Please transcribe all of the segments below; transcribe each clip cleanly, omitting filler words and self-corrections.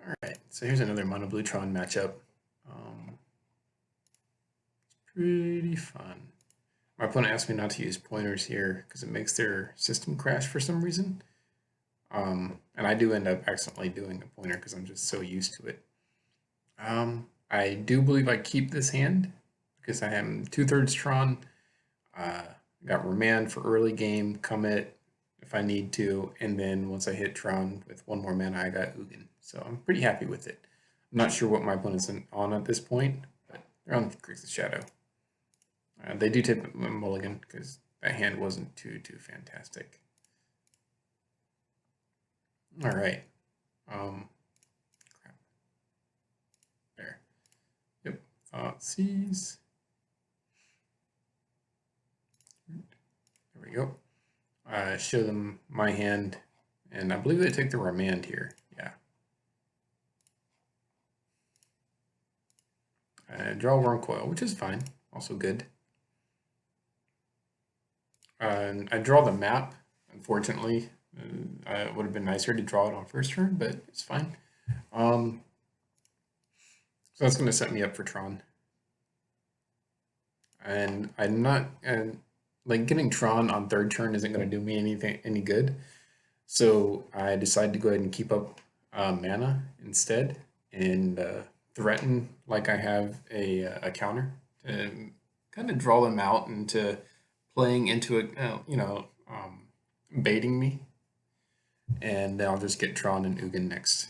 Alright, so here's another Mono Blue Tron matchup. Pretty fun. My opponent asked me not to use pointers here because it makes their system crash for some reason. And I do end up accidentally doing a pointer because I'm just so used to it. I do believe I keep this hand because I am 2/3 Tron. Got Remand for early game, commit if I need to, and then once I hit Tron with one more mana, I got Ugin. So I'm pretty happy with it. I'm not sure what my opponent's on at this point, but they're on Grixis Shadow. They do tip a mulligan because that hand wasn't too fantastic. All right. Crap. There. Yep. Seas. There we go. Show them my hand, and I believe they take the Remand here. Yeah. Draw Worm Coil, which is fine. Also good. And I draw the map, unfortunately. It would have been nicer to draw it on first turn, but it's fine. So that's going to set me up for Tron. And I'm not, like getting Tron on third turn isn't going to do me any good. So I decided to go ahead and keep up mana instead and threaten like I have a counter to kind of draw them out into playing into it, baiting me. And then I'll just get Tron and Ugin next.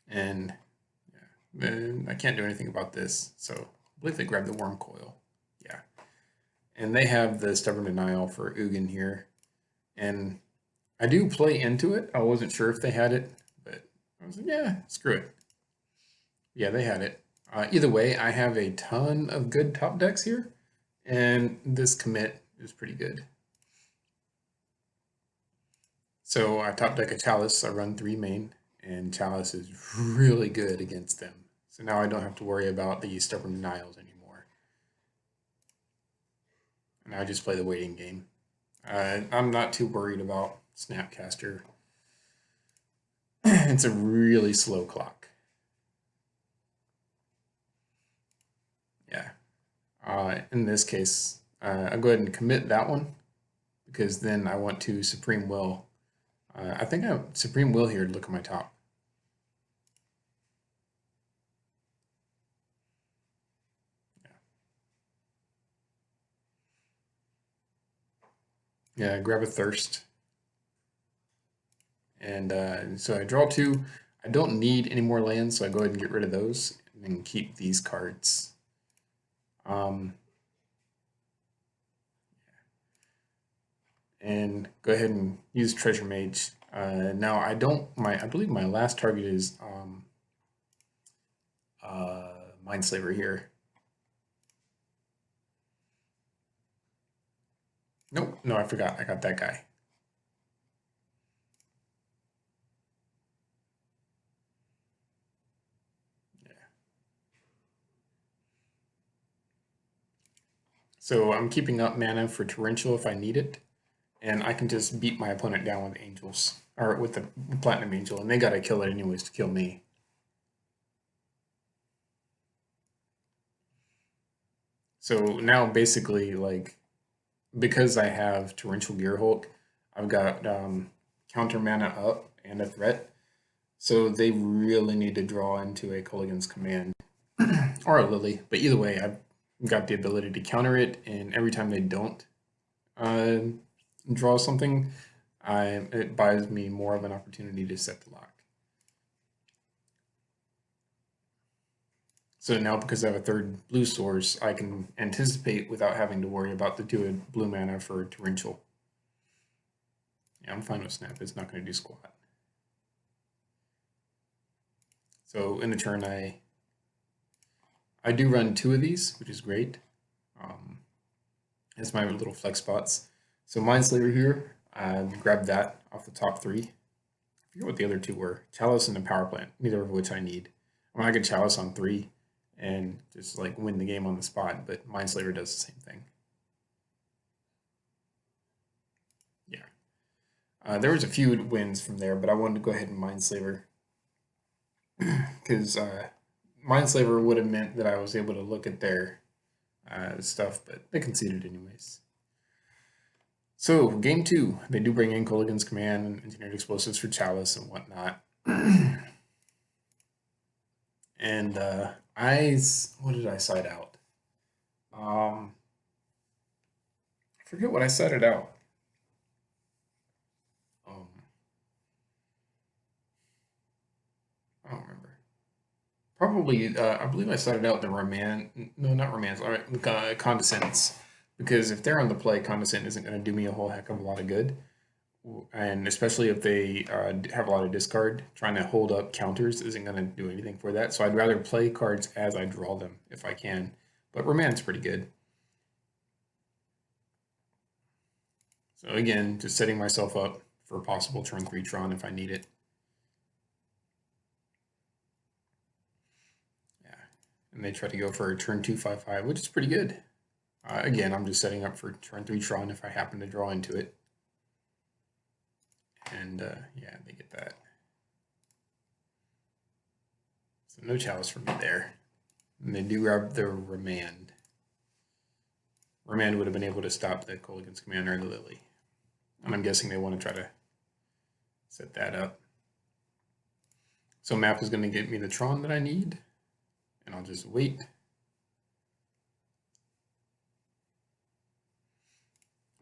And I can't do anything about this, so I believe they grabbed the Worm Coil. Yeah. And they have the Stubborn Denial for Ugin here. And I do play into it. I wasn't sure if they had it, but I was like, yeah, screw it. Yeah, they had it. Either way, I have a ton of good top decks here, and this commit is pretty good. So I top deck a Chalice, I run 3 main, and Chalice is really good against them. So now I don't have to worry about the Stubborn Denials anymore. And I just play the waiting game. I'm not too worried about Snapcaster. It's a really slow clock. Yeah. In this case, I'll go ahead and commit that one because then I want to Supreme Will. I think I have Supreme Will here to look at my top. Yeah, grab a Thirst. And so I draw 2. I don't need any more lands, so I go ahead and get rid of those and then keep these cards. And go ahead and use Treasure Mage. Now I believe my last target is Mindslaver here. Nope, no, I forgot. I got that guy. Yeah. So I'm keeping up mana for Torrential if I need it, and I can just beat my opponent down with Angels, or with the Platinum Angel, and they gotta kill it anyways to kill me. So now basically, like, because I have Torrential Gearhulk, I've got counter mana up and a threat. So they really need to draw into a Culligan's Command or a Lily. But either way, I've got the ability to counter it, and every time they don't draw something, it buys me more of an opportunity to set the lock. So now, because I have a third blue source, I can anticipate without having to worry about the 2 blue mana for Torrential. Yeah, I'm fine with Snap. It's not going to do squat. So in the turn, I do run 2 of these, which is great. As my little flex spots. So Mindslaver here, grab that off the top 3. I forget what the other 2 were. Chalice and the Power Plant, neither of which I need. I get Chalice on 3 and just like win the game on the spot, but Mindslaver does the same thing. Yeah. There was a few wins from there, but I wanted to go ahead and Mindslaver because Mindslaver would have meant that I was able to look at their stuff, but they conceded anyways. So, game two, they do bring in Kolaghan's Command and Engineered Explosives for Chalice and whatnot. And what did I side out? I forget what I sided out. Um, I don't remember. Probably, I believe I sided out the no, not Romance, all right, Condescendants. Because if they're on the play, Condescend isn't going to do me a whole heck of a lot of good. And especially if they have a lot of discard, trying to hold up counters isn't going to do anything for that. So I'd rather play cards as I draw them if I can. But Romance pretty good. So again, just setting myself up for a possible turn 3 Tron if I need it. Yeah, and they try to go for a turn 2 5/5, which is pretty good. Again, I'm just setting up for turn 3 Tron if I happen to draw into it. And yeah, they get that. So no Chalice for me there. And they do grab the Remand. Remand would have been able to stop the Kolaghan's Command or the Lily. And I'm guessing they want to try to set that up. So map is going to get me the Tron that I need. And I'll just wait.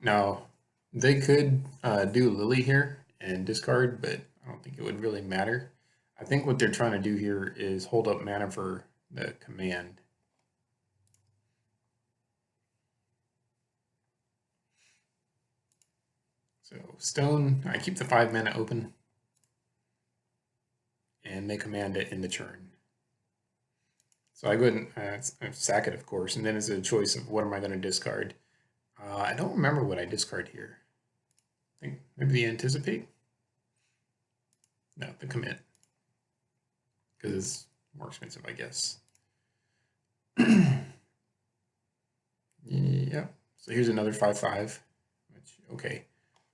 Now, they could do Lily here and discard, but I don't think it would really matter. I think what they're trying to do here is hold up mana for the command. So Stone, I keep the 5 mana open, and they command it in the turn. So I go ahead and sack it, of course, and then it's a choice of what am I going to discard. I don't remember what I discard here. I think maybe the Anticipate? No, the Commit. Because it's more expensive, I guess. Yeah. So here's another 5/5. Which, okay.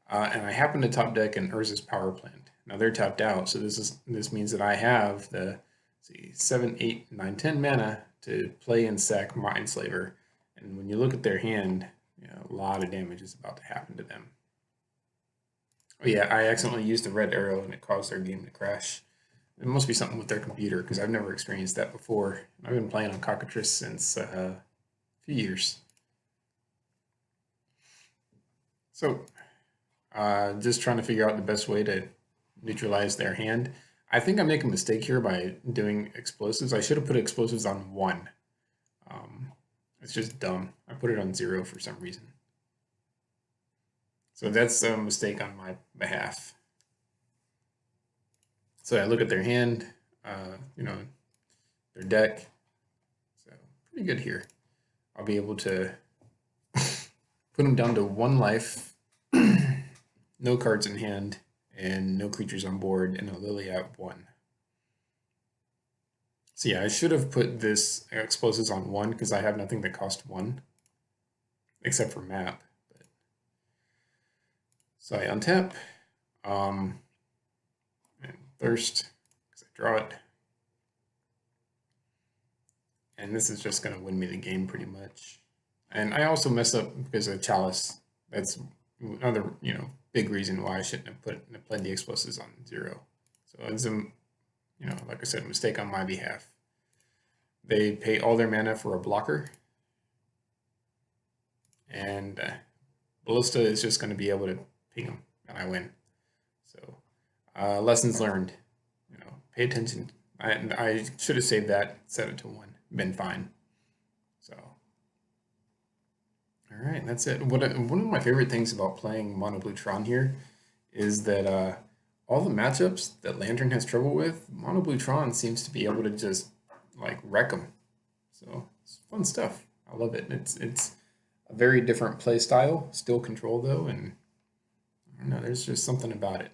And I happen to top deck an Urza's Power Plant. Now they're tapped out, so this means that I have the 7, 8, 9, 10 mana to play and sack Mindslaver. And when you look at their hand, a lot of damage is about to happen to them. Oh yeah, I accidentally used the red arrow and it caused their game to crash. It must be something with their computer because I've never experienced that before. I've been playing on Cockatrice since a few years. So, just trying to figure out the best way to neutralize their hand. I think I make a mistake here by doing explosives. I should have put explosives on 1. It's just dumb. I put it on 0 for some reason. So that's a mistake on my behalf. So I look at their hand, their deck. So pretty good here. I'll be able to put them down to 1 life, no cards in hand, and no creatures on board, and a Lily at 1. So yeah, I should have put this explosives on 1 because I have nothing that cost 1, except for map. But... So I untap, and Thirst, because I draw it. And this is just going to win me the game pretty much. And I also messed up because of Chalice. That's another, big reason why I shouldn't have played the explosives on 0. So it's a, like I said, a mistake on my behalf. They pay all their mana for a blocker. And Ballista is just going to be able to ping them, and I win. So, lessons learned. Pay attention. I should have saved that, set it to 1, been fine. So, all right, that's it. One of my favorite things about playing Mono Blue Tron here is that all the matchups that Lantern has trouble with, Mono Blue Tron seems to be able to just like wreck them. So it's fun stuff. I love it. It's a very different play style, still control though, and I don't know. There's just something about it.